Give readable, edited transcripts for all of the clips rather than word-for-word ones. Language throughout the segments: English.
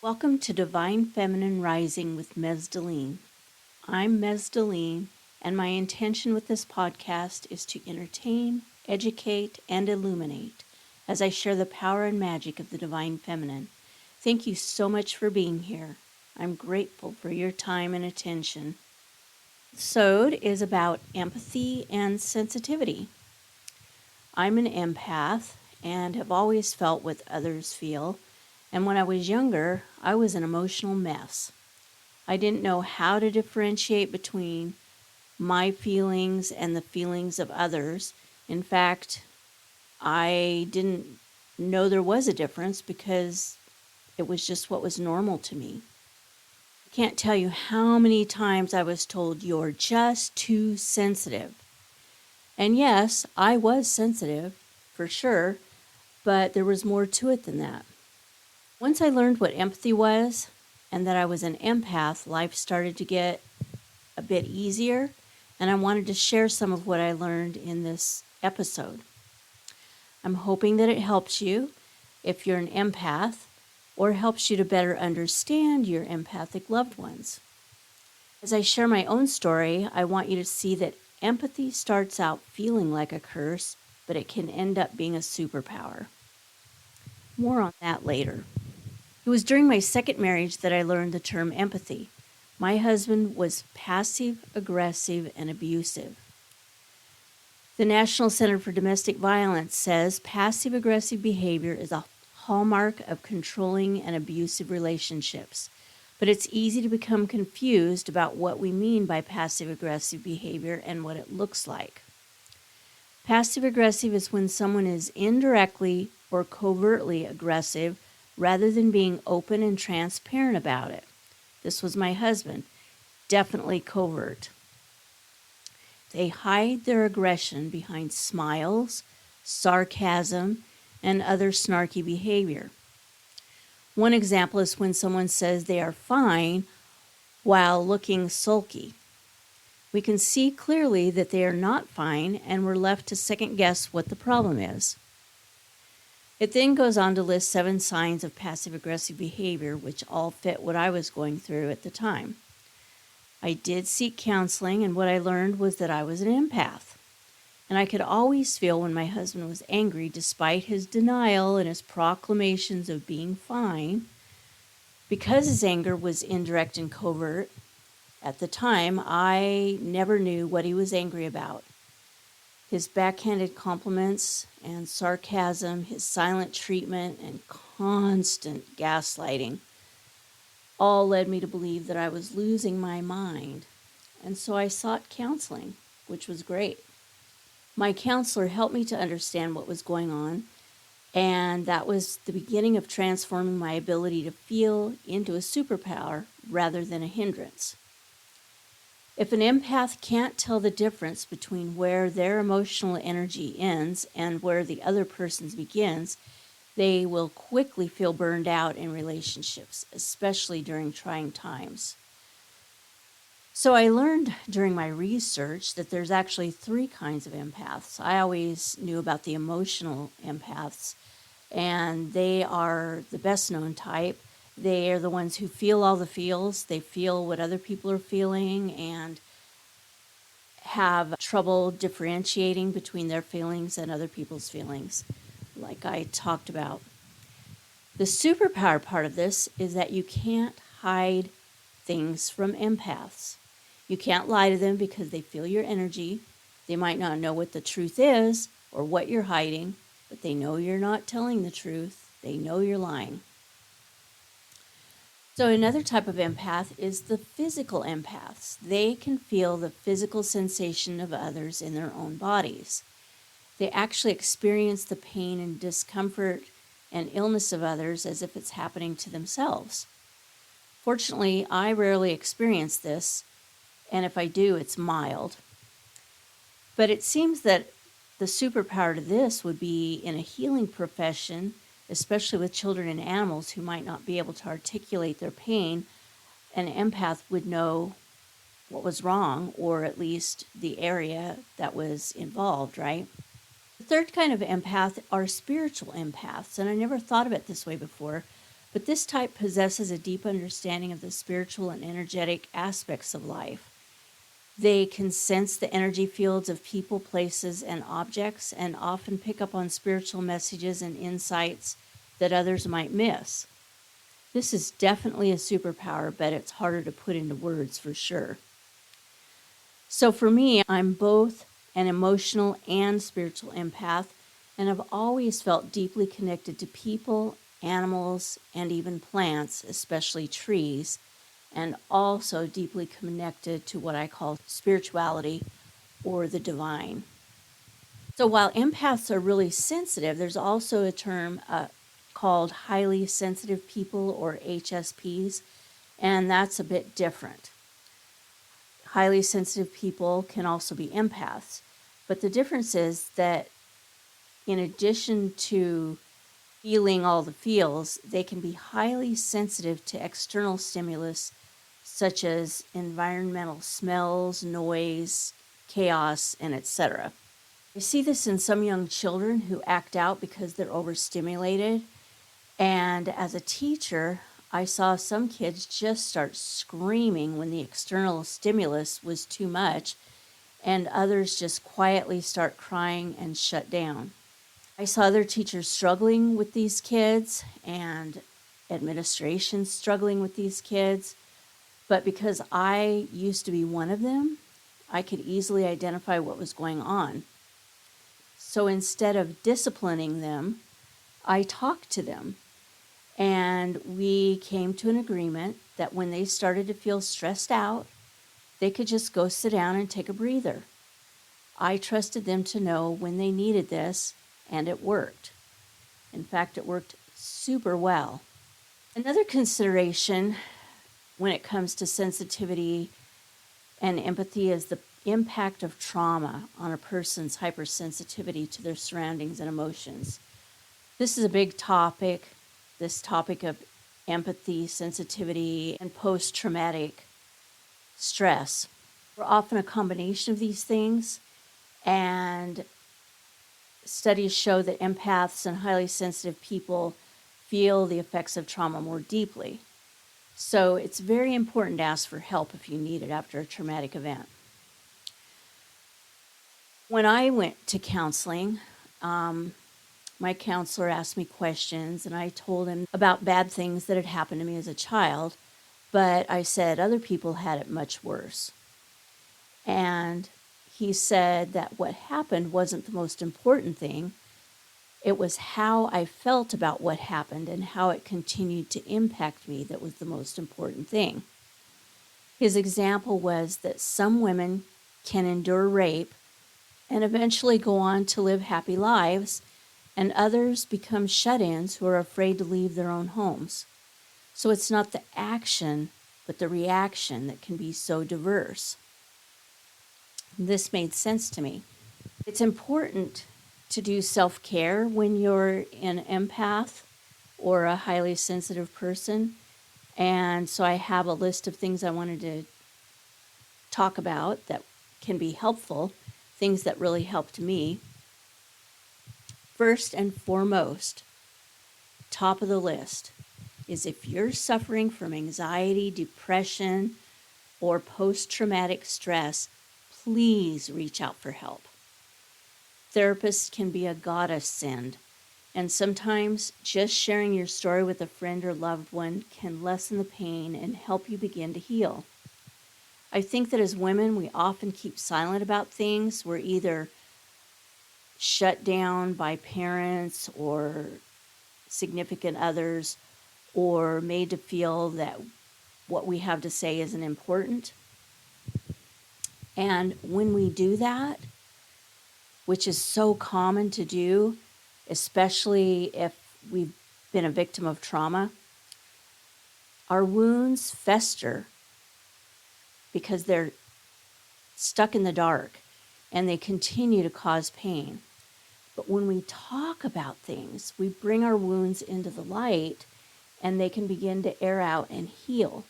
Welcome to Divine Feminine Rising with Mez Delene. I'm Mez Delene, and my intention with this podcast is to entertain, educate, and illuminate as I share the power and magic of the Divine Feminine. Thank you so much for being here. I'm grateful for your time and attention. This episode is about empathy and sensitivity. I'm an empath and have always felt what others feel. And when I was younger, I was an emotional mess. I didn't know how to differentiate between my feelings and the feelings of others. In fact, I didn't know there was a difference because it was just what was normal to me. I can't tell you how many times I was told, "You're just too sensitive." And yes, I was sensitive, for sure, but there was more to it than that. Once I learned what empathy was and that I was an empath, life started to get a bit easier, and I wanted to share some of what I learned in this episode. I'm hoping that it helps you if you're an empath or helps you to better understand your empathic loved ones. As I share my own story, I want you to see that empathy starts out feeling like a curse, but it can end up being a superpower. More on that later. It was during my second marriage that I learned the term empathy. My husband was passive, aggressive, and abusive. The National Center for Domestic Violence says passive aggressive behavior is a hallmark of controlling and abusive relationships. But it's easy to become confused about what we mean by passive aggressive behavior and what it looks like. Passive aggressive is when someone is indirectly or covertly aggressive rather than being open and transparent about it. This was my husband, definitely covert. They hide their aggression behind smiles, sarcasm, and other snarky behavior. One example is when someone says they are fine while looking sulky. We can see clearly that they are not fine, and we're left to second guess what the problem is. It then goes on to list 7 signs of passive-aggressive behavior, which all fit what I was going through at the time. I did seek counseling, and what I learned was that I was an empath. And I could always feel when my husband was angry, despite his denial and his proclamations of being fine. Because his anger was indirect and covert, at the time, I never knew what he was angry about. His backhanded compliments and sarcasm, his silent treatment, and constant gaslighting all led me to believe that I was losing my mind. And so I sought counseling, which was great. My counselor helped me to understand what was going on, and that was the beginning of transforming my ability to feel into a superpower rather than a hindrance. If an empath can't tell the difference between where their emotional energy ends and where the other person's begins, they will quickly feel burned out in relationships, especially during trying times. So I learned during my research that there's actually 3 kinds of empaths. I always knew about the emotional empaths, and they are the best known type. They are the ones who feel all the feels. They feel what other people are feeling and have trouble differentiating between their feelings and other people's feelings, like I talked about. The superpower part of this is that you can't hide things from empaths. You can't lie to them because they feel your energy. They might not know what the truth is or what you're hiding, but they know you're not telling the truth. They know you're lying. So another type of empath is the physical empaths. They can feel the physical sensation of others in their own bodies. They actually experience the pain and discomfort and illness of others as if it's happening to themselves. Fortunately, I rarely experience this, and if I do, it's mild. But it seems that the superpower to this would be in a healing profession, especially with children and animals who might not be able to articulate their pain. An empath would know what was wrong, or at least the area that was involved, right? The third kind of empath are spiritual empaths, and I never thought of it this way before, But this type possesses a deep understanding of the spiritual and energetic aspects of life. They can sense the energy fields of people, places, and objects, and often pick up on spiritual messages and insights that others might miss. This is definitely a superpower, but it's harder to put into words for sure. So for me, I'm both an emotional and spiritual empath, and I've always felt deeply connected to people, animals, and even plants, especially trees, and also deeply connected to what I call spirituality or the divine. So while empaths are really sensitive, there's also a term called highly sensitive people or HSPs, and that's a bit different. Highly sensitive people can also be empaths, but the difference is that in addition to feeling all the feels, they can be highly sensitive to external stimulus such as environmental smells, noise, chaos, and etc. I see this in some young children who act out because they're overstimulated. And as a teacher, I saw some kids just start screaming when the external stimulus was too much, and others just quietly start crying and shut down. I saw other teachers struggling with these kids and administration struggling with these kids. But because I used to be one of them, I could easily identify what was going on. So instead of disciplining them, I talked to them. And we came to an agreement that when they started to feel stressed out, they could just go sit down and take a breather. I trusted them to know when they needed this, and it worked. In fact, it worked super well. Another consideration when it comes to sensitivity and empathy is the impact of trauma on a person's hypersensitivity to their surroundings and emotions. This is a big topic, this topic of empathy, sensitivity, and post-traumatic stress. We're often a combination of these things, and studies show that empaths and highly sensitive people feel the effects of trauma more deeply. So it's very important to ask for help if you need it after a traumatic event. When I went to counseling, my counselor asked me questions, and I told him about bad things that had happened to me as a child, but I said other people had it much worse. And he said that what happened wasn't the most important thing. It was how I felt about what happened and how it continued to impact me that was the most important thing. His example was that some women can endure rape and eventually go on to live happy lives, and others become shut-ins who are afraid to leave their own homes. So it's not the action, but the reaction that can be so diverse. This made sense to me. It's important to do self-care when you're an empath or a highly sensitive person. And so I have a list of things I wanted to talk about that can be helpful, things that really helped me. First and foremost, top of the list, is if you're suffering from anxiety, depression, or post-traumatic stress, please reach out for help. Therapists can be a godsend, and sometimes just sharing your story with a friend or loved one can lessen the pain and help you begin to heal. I think that as women, we often keep silent about things. We're either shut down by parents or significant others, or made to feel that what we have to say isn't important. And when we do that, which is so common to do, especially if we've been a victim of trauma, our wounds fester because they're stuck in the dark and they continue to cause pain. But when we talk about things, we bring our wounds into the light and they can begin to air out and heal.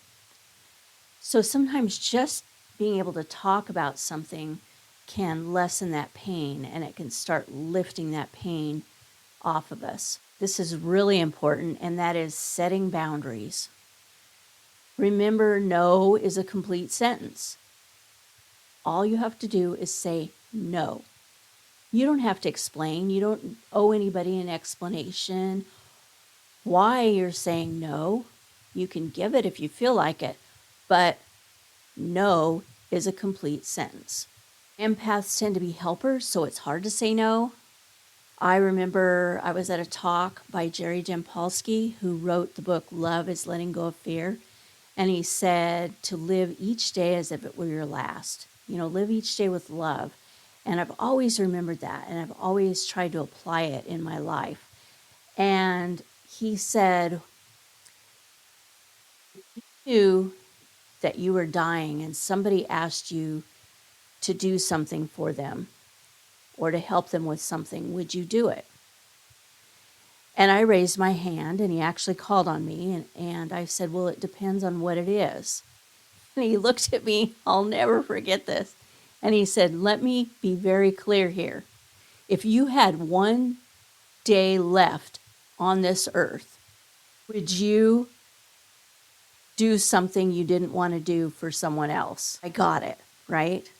So sometimes just being able to talk about something can lessen that pain, and it can start lifting that pain off of us. This is really important, and that is setting boundaries. Remember, no is a complete sentence. All you have to do is say no. You don't have to explain. You don't owe anybody an explanation why you're saying no. You can give it if you feel like it, but no is a complete sentence. Empaths tend to be helpers, so it's hard to say no. I remember I was at a talk by Jerry Jampolsky, who wrote the book Love is Letting Go of Fear. And he said to live each day as if it were your last. Live each day with love. And I've always remembered that. And I've always tried to apply it in my life. And he said, if you knew that you were dying and somebody asked you to do something for them or to help them with something, would you do it? And I raised my hand, and he actually called on me, and I said, well, it depends on what it is. And he looked at me, I'll never forget this, and he said, let me be very clear here. If you had one day left on this earth, would you do something you didn't want to do for someone else? I got it, right?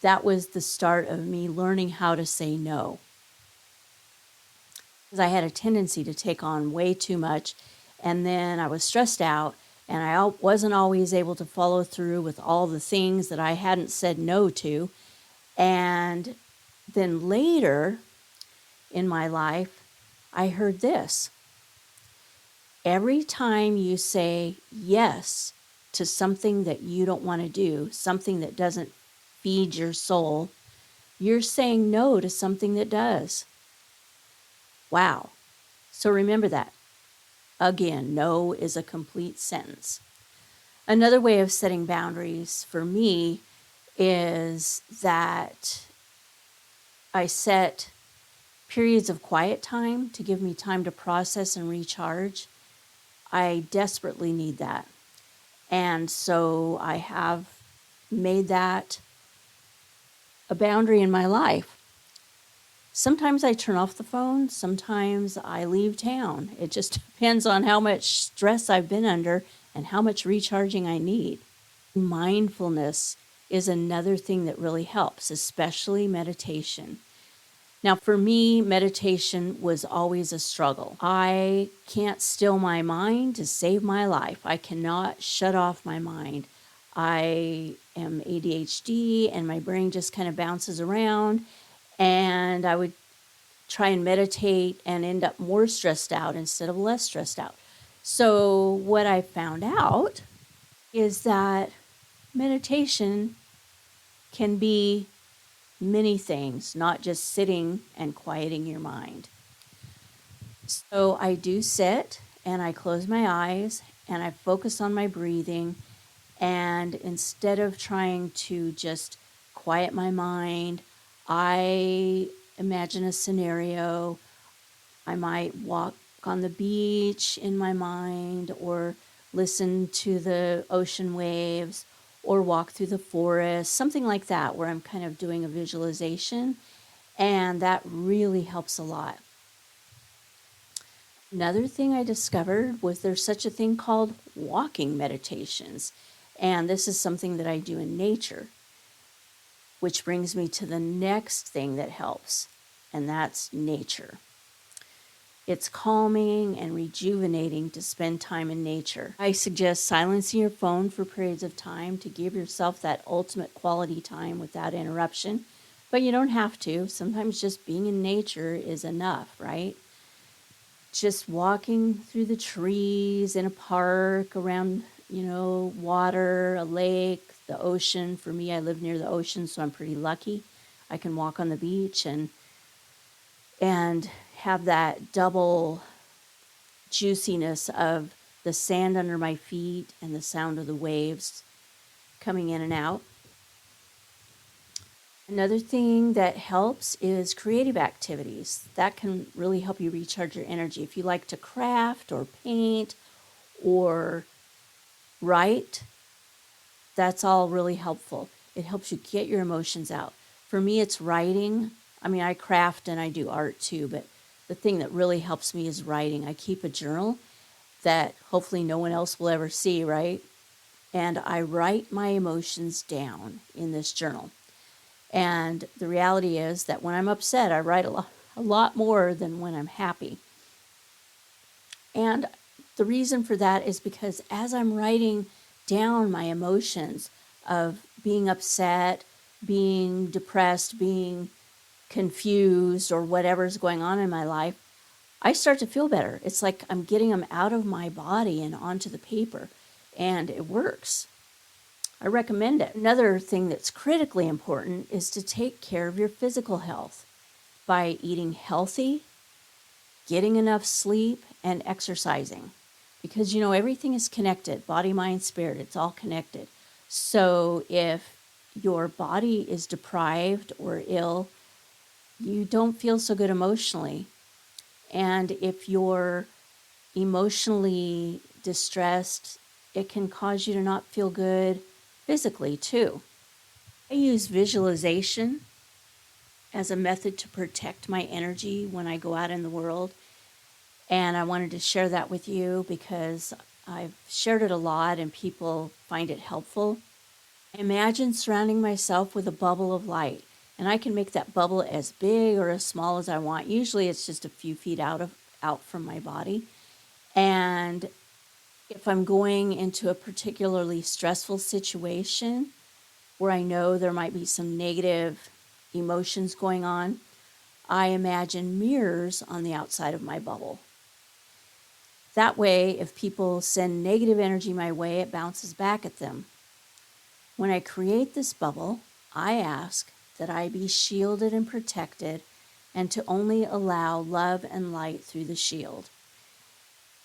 That was the start of me learning how to say no. Because I had a tendency to take on way too much, and then I was stressed out, and I wasn't always able to follow through with all the things that I hadn't said no to. And then later in my life, I heard this. Every time you say yes to something that you don't want to do, something that doesn't feed your soul, you're saying no to something that does. Wow. So remember that. Again, no is a complete sentence. Another way of setting boundaries for me is that I set periods of quiet time to give me time to process and recharge. I desperately need that. And so I have made that a boundary in my life. Sometimes I turn off the phone, sometimes I leave town. It just depends on how much stress I've been under and how much recharging I need. Mindfulness is another thing that really helps, especially meditation. Now, for me, meditation was always a struggle. I can't still my mind to save my life. I cannot shut off my mind. I am ADHD and my brain just kind of bounces around, and I would try and meditate and end up more stressed out instead of less stressed out. So what I found out is that meditation can be many things, not just sitting and quieting your mind. So I do sit and I close my eyes and I focus on my breathing. And instead of trying to just quiet my mind, I imagine a scenario. I might walk on the beach in my mind, or listen to the ocean waves, or walk through the forest, something like that, where I'm kind of doing a visualization. And that really helps a lot. Another thing I discovered was there's such a thing called walking meditations. And this is something that I do in nature, which brings me to the next thing that helps, and that's nature. It's calming and rejuvenating to spend time in nature. I suggest silencing your phone for periods of time to give yourself that ultimate quality time without interruption. But you don't have to. Sometimes just being in nature is enough, right? Just walking through the trees in a park, around, water, a lake, the ocean. For me, I live near the ocean, so I'm pretty lucky. I can walk on the beach and have that double juiciness of the sand under my feet and the sound of the waves coming in and out. Another thing that helps is creative activities. That can really help you recharge your energy. If you like to craft or paint or write, that's all really helpful. It helps you get your emotions out. For me, it's writing. I mean, I craft and I do art too, but the thing that really helps me is writing. I keep a journal that hopefully no one else will ever see, right? And I write my emotions down in this journal. And the reality is that when I'm upset, I write a lot more than when I'm happy. And the reason for that is because as I'm writing down my emotions of being upset, being depressed, being confused, or whatever's going on in my life, I start to feel better. It's like I'm getting them out of my body and onto the paper, and it works. I recommend it. Another thing that's critically important is to take care of your physical health by eating healthy, getting enough sleep, and exercising. Because, everything is connected, body, mind, spirit, it's all connected. So if your body is deprived or ill, you don't feel so good emotionally. And if you're emotionally distressed, it can cause you to not feel good physically too. I use visualization as a method to protect my energy when I go out in the world. And I wanted to share that with you because I've shared it a lot and people find it helpful. I imagine surrounding myself with a bubble of light, and I can make that bubble as big or as small as I want. Usually it's just a few feet out from my body. And if I'm going into a particularly stressful situation where I know there might be some negative emotions going on, I imagine mirrors on the outside of my bubble. That way, if people send negative energy my way, it bounces back at them. When I create this bubble, I ask that I be shielded and protected and to only allow love and light through the shield.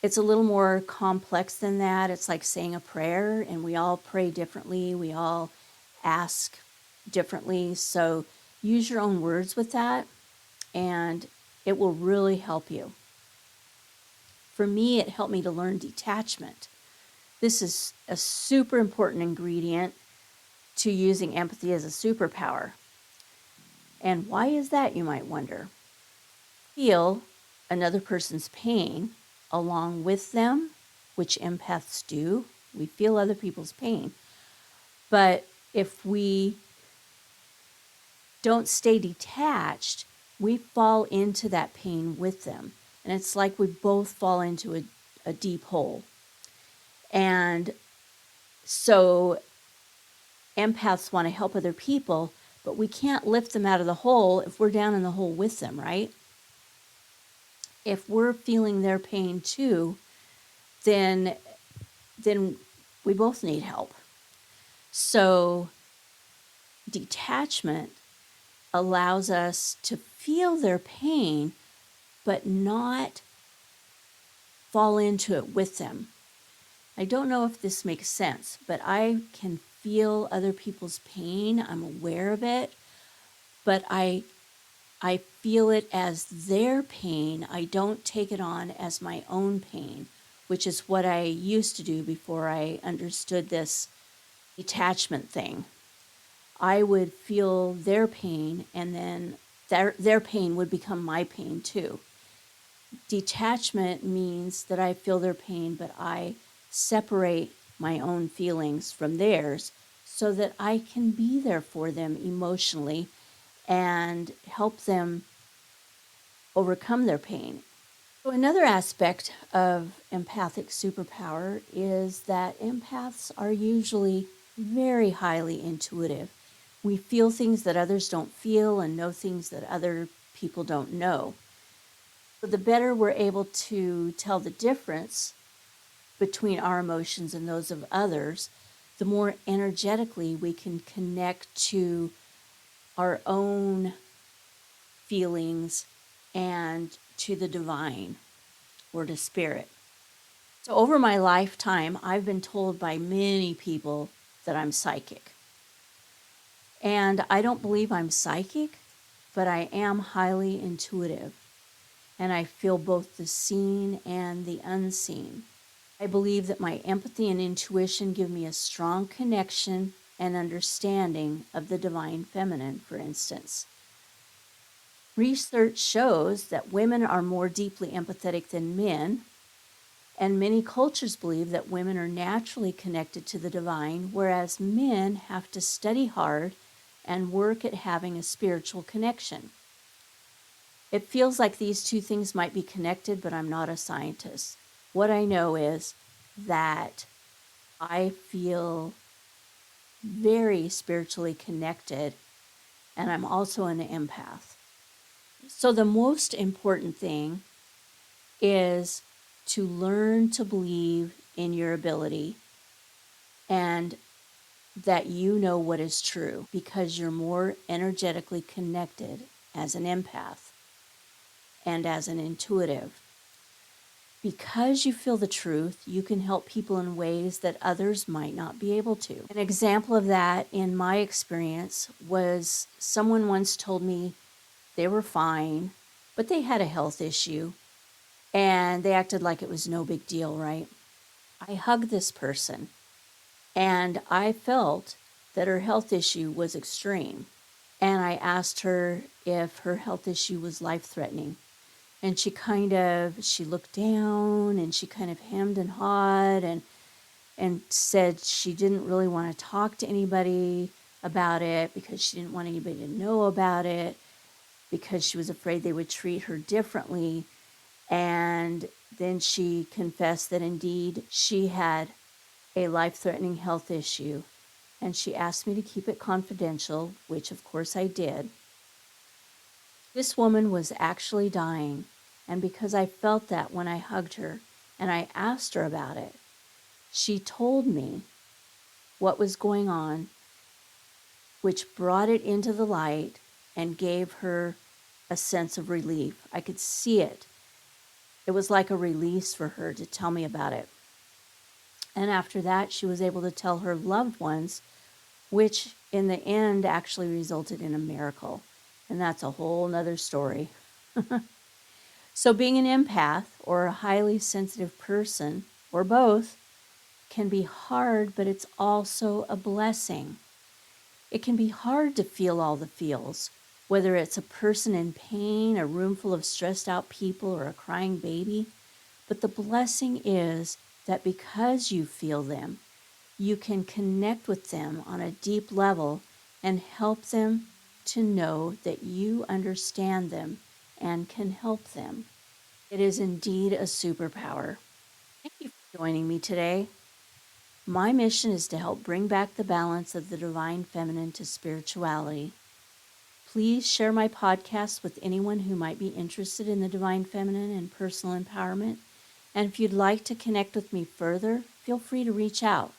It's a little more complex than that. It's like saying a prayer, and we all pray differently. We all ask differently. So use your own words with that, and it will really help you. For me, it helped me to learn detachment. This is a super important ingredient to using empathy as a superpower. And why is that, you might wonder? Feel another person's pain along with them, which empaths do. We feel other people's pain. But if we don't stay detached, we fall into that pain with them. And it's like we both fall into a deep hole. And so empaths want to help other people, but we can't lift them out of the hole if we're down in the hole with them, right? If we're feeling their pain too, then we both need help. So detachment allows us to feel their pain, but not fall into it with them. I don't know if this makes sense, but I can feel other people's pain. I'm aware of it, but I feel it as their pain. I don't take it on as my own pain, which is what I used to do before I understood this detachment thing. I would feel their pain, and then their pain would become my pain too. Detachment means that I feel their pain, but I separate my own feelings from theirs so that I can be there for them emotionally and help them overcome their pain. So another aspect of empathic superpower is that empaths are usually very highly intuitive. We feel things that others don't feel and know things that other people don't know. So the better we're able to tell the difference between our emotions and those of others, the more energetically we can connect to our own feelings and to the divine or to spirit. So over my lifetime, I've been told by many people that I'm psychic. And I don't believe I'm psychic, but I am highly intuitive. And I feel both the seen and the unseen. I believe that my empathy and intuition give me a strong connection and understanding of the divine feminine, for instance. Research shows that women are more deeply empathetic than men, and many cultures believe that women are naturally connected to the divine, whereas men have to study hard and work at having a spiritual connection. It feels like these two things might be connected, but I'm not a scientist. What I know is that I feel very spiritually connected, and I'm also an empath. So the most important thing is to learn to believe in your ability and that you know what is true because you're more energetically connected as an empath and as an intuitive. Because you feel the truth, you can help people in ways that others might not be able to. An example of that in my experience was someone once told me they were fine, but they had a health issue and they acted like it was no big deal, right? I hugged this person and I felt that her health issue was extreme. And I asked her if her health issue was life-threatening. And she looked down and she kind of hemmed and hawed and said she didn't really want to talk to anybody about it because she didn't want anybody to know about it because she was afraid they would treat her differently. And then she confessed that indeed she had a life-threatening health issue. And she asked me to keep it confidential, which of course I did. This woman was actually dying, and because I felt that when I hugged her and I asked her about it, she told me what was going on, which brought it into the light and gave her a sense of relief. I could see it. It was like a release for her to tell me about it. And after that, she was able to tell her loved ones, which in the end actually resulted in a miracle. And that's a whole nother story. So being an empath or a highly sensitive person, or both, can be hard, but it's also a blessing. It can be hard to feel all the feels, whether it's a person in pain, a room full of stressed out people, or a crying baby. But the blessing is that because you feel them, you can connect with them on a deep level and help them to know that you understand them and can help them. It is indeed a superpower. Thank you for joining me today. My mission is to help bring back the balance of the divine feminine to spirituality. Please share my podcast with anyone who might be interested in the divine feminine and personal empowerment. And if you'd like to connect with me further, feel free to reach out.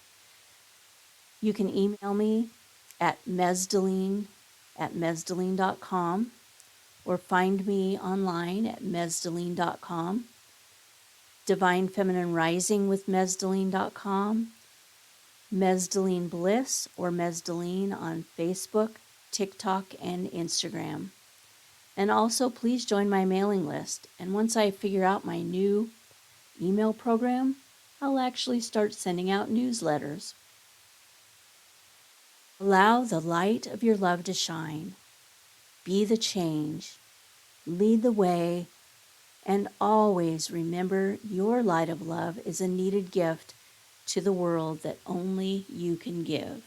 You can email me at mezdelene@mezdelene.com or find me online at mezdelene.com. Divine Feminine Rising with mezdelene.com, Mez Delene Bliss or Mez Delene on Facebook, TikTok, and Instagram. And also, please join my mailing list. And once I figure out my new email program, I'll actually start sending out newsletters. Allow the light of your love to shine. Be the change. Lead the way. And always remember your light of love is a needed gift to the world that only you can give.